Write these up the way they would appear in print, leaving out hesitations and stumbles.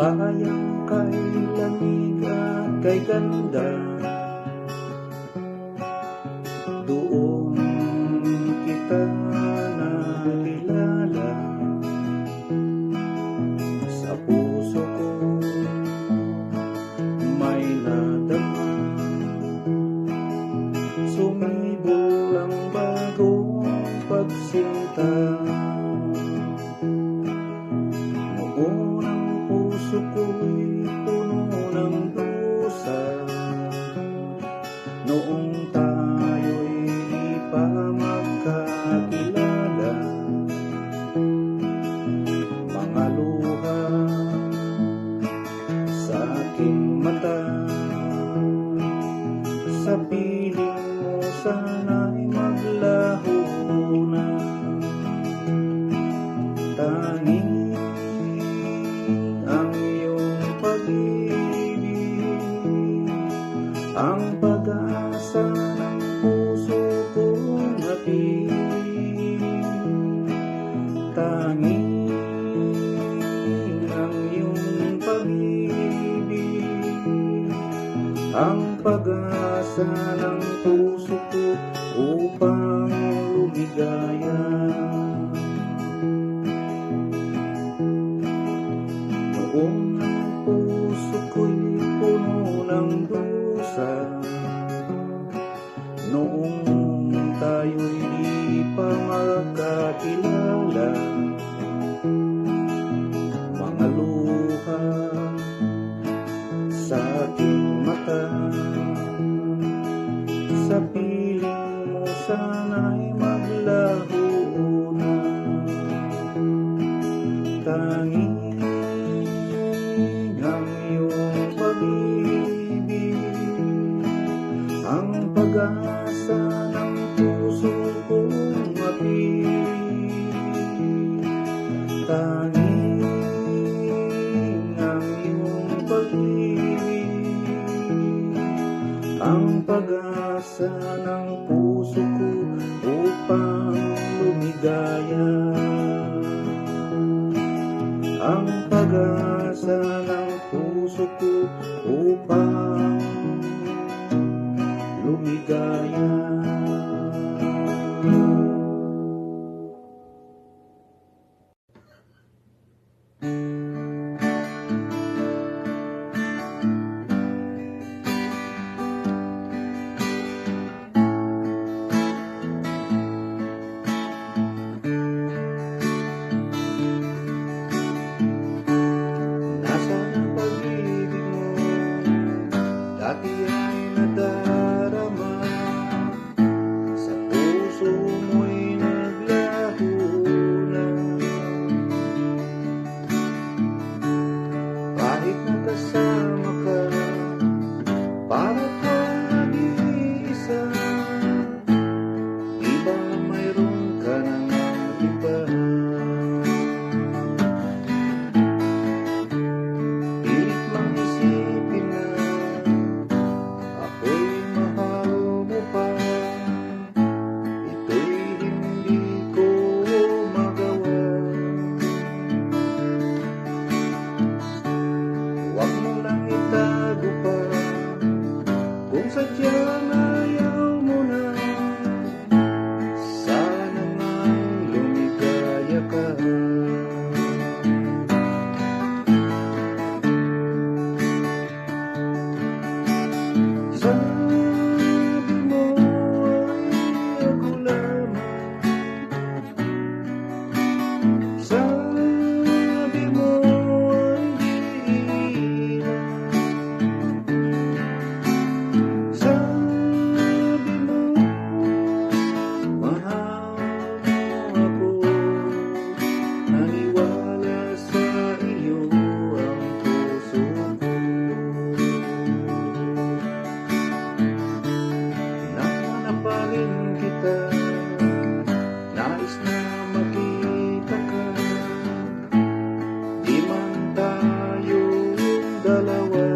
bayang kay lamig at kay ganda. Doon kita nakilala, sa puso ko may nadama. Sumibol ang bagong pagsinta. Noon ang puso ko'y puno ng dusa. Noong tayo'y di pa magkakilala, mga luha sa aking mata. Sa piling mo sana'y maglaho na. Tanging ang iyong pag-ibig ang pag-asa ng puso kong napili. Tanging ang iyong pag-ibig ang pag-asa ng puso ko upang lumigaya. Noong ang puso ko'y puno ng dusa, noong tayo'y di pa magkakilala, mga luha sa aking mata. Sa piling mo sana'y maglaho na. Tanging ang iyong pag-ibig ang pag-asa ng puso kong mapili. Tanging ang iyong pag-ibig ang pag-asa ng puso ko upang lumigaya. Ang pag-asa ng puso ko upang lumigaya. Dati ay nadarama, sa puso mo'y naglaho na. Kahit nakasama ka, para kang nag-iisa. Di ba mayroon ka ng iba? Pilit mang isipin na ako'y mahal mo pa. Ito'y hindi ko magawa. Huwag mo lang itago pa kung sadyang ayaw mo na. Sana nga'y lumigaya ka. Sabi mo ay ako lamang. Sabi mo ay di ilan. Sabi mo mahal mo ako. Naniwala sa iyo ang puso ko. Nananaparin kita, nais na makita ka. Di man tayong dalawa,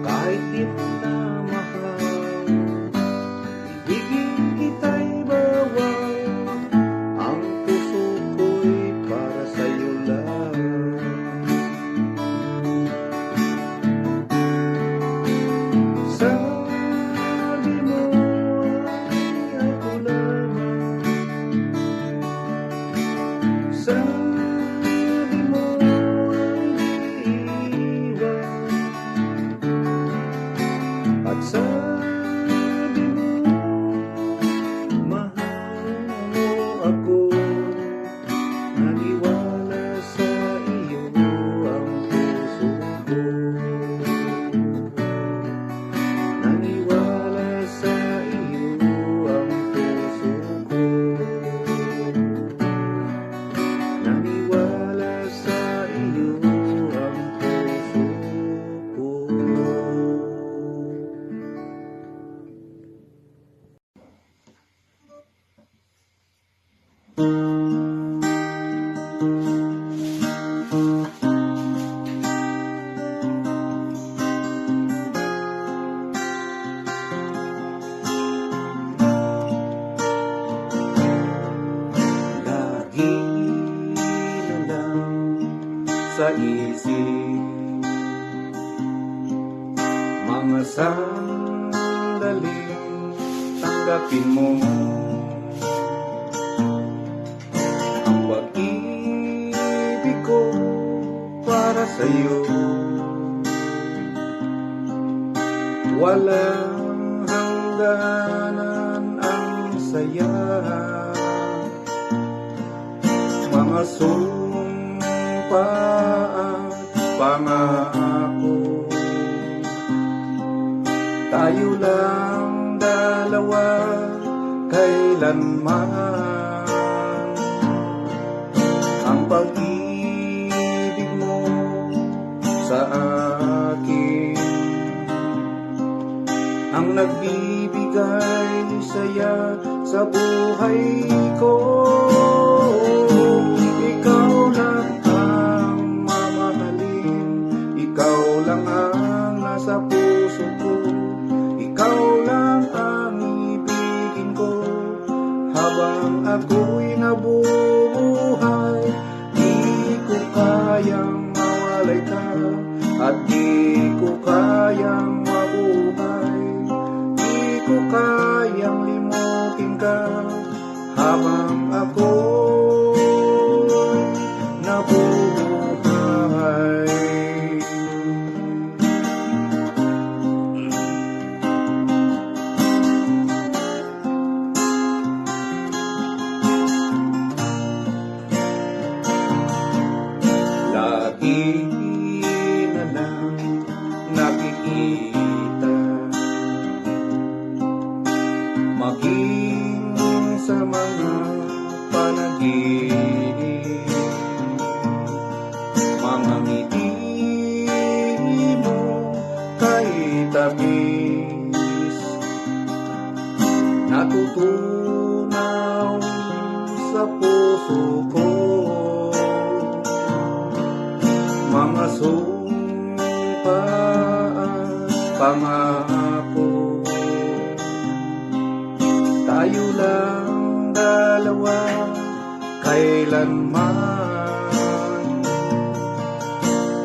kahit di mo na mahal, ibigin kita'y bawal. Ang puso ko'y mga sandaling tanggapin mo ang pag-ibig ko para sa'yo. Walang hangganan ang saya, mga sumpa at pangako. Tayo lang dalawa kailanman, ang pag-ibig mo sa akin ang nagbibigay saya sa buhay ko. Ikaw lang ang mamahalin, ikaw lang ang nasa puso ko, ikaw lang ang ibigin ko habang ako'y nabubuhay. Di ko kayang mawalay ka at di ko kayang mabuhay, di ko kayang limutin ka habang ako'y nabubuhay. Lagi na lang nakikita, maging sa mga panaginip, mga ngiti mo kay tamis, natutunaw sa puso ko, mga sumpa at pangako. Tayo lang dalawa kailanman,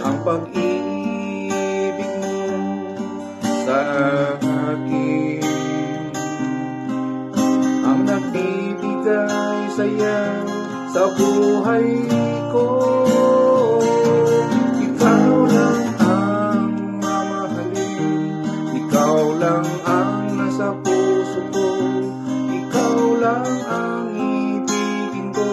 ang pag-ibig mo sa akin ang nagbibigay saya sa buhay ko. Ikaw lang ang mamahalin, ikaw lang ang nasa puso ko, ikaw lang ang ibigin ko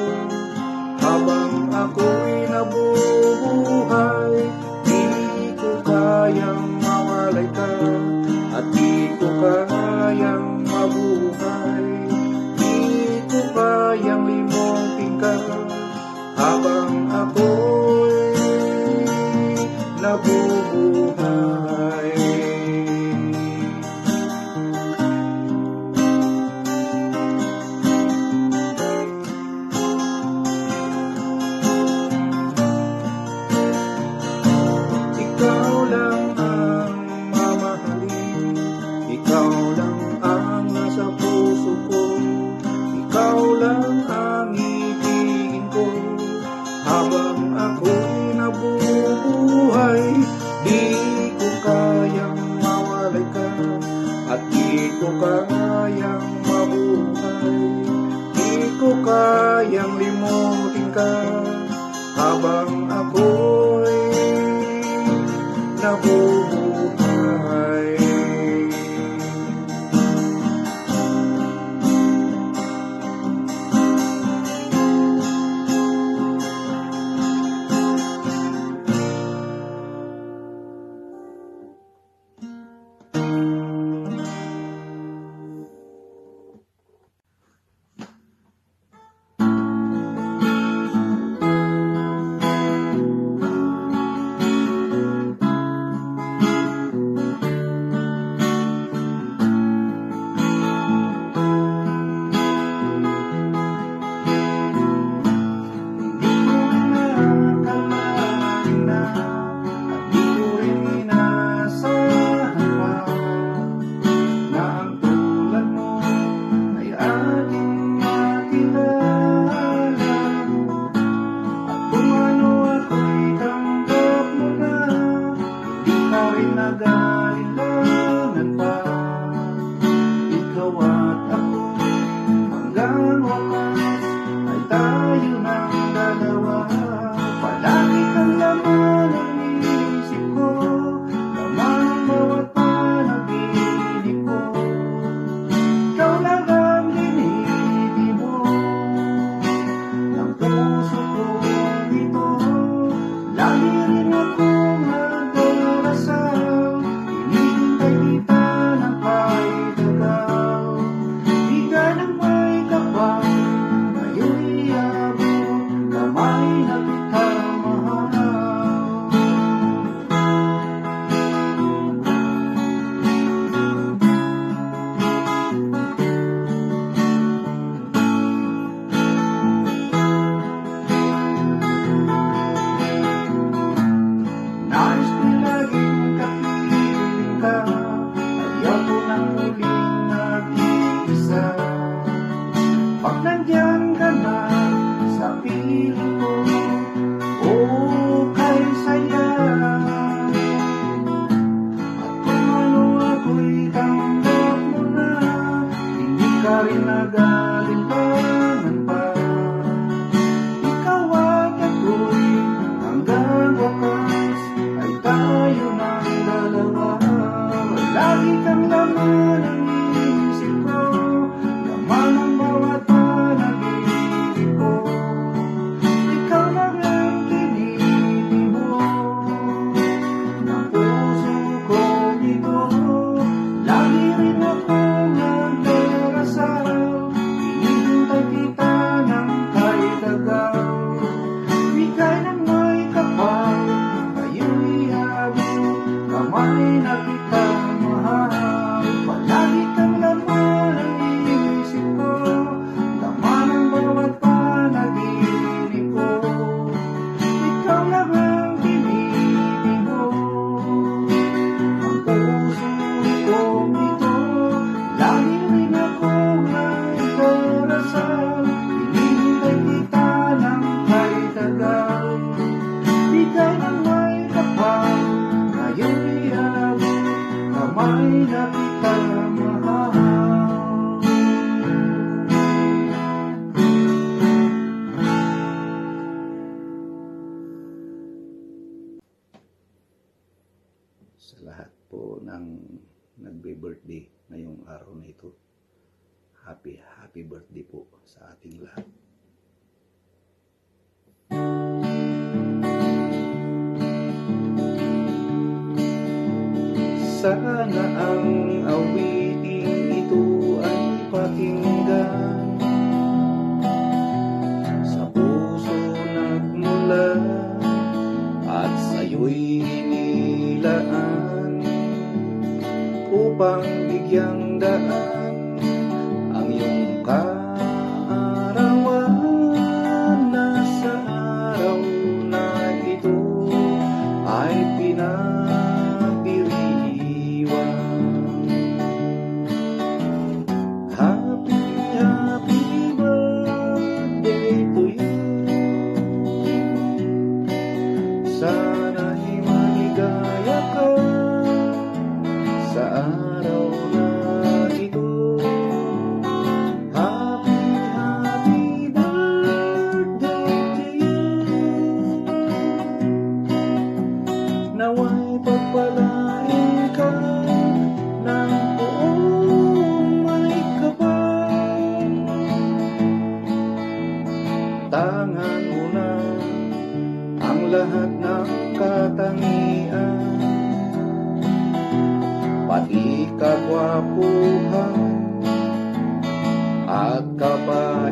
habang ako'y nabubuhay. Di ko kayang mawalay ka at di ko kayang mabuhay, di ko kayang limutin ka habang ako'y nabubuhay. Ikaw lang ang mamahalin, ikaw lang ang nasa puso ko, ikaw lang ang ibigin ko habang ako'y nabubuhay. Di ko kayang mawalay ka at di ko kayang mabuhay, di ko kayang limutin ka habang ako'y nabubuhay. Nagaila na kita mahal. Palagi kang laman ang isip ko, laman ang bawat panaginip ko. Ikaw lang ang pinipig ko. Ang puso kong ito, lagi rin akong may darasal. Hinihintay kita ng may tagal, bigay ng may kapal. Ngayong iabot, kamay na kita mahal. Sa lahat po ng nagbe-birthday ngayong araw na ito, happy birthday po sa ating lahat. Sana ang awiting ito ay pakinggan, sa puso nagmula at sa'yo'y inilaan, upang bigyang daan ang iyong kaarawan, na sa araw na ito ay pinagdiriwang. Happy birthday to you. Sana'y maligaya ka sa araw na ito. Happy birthday to you. Nawa'y pagpalain ka ng buong may kapal. Tangan mo na ang lahat ng katangian, pati kagwapuhan at kapal.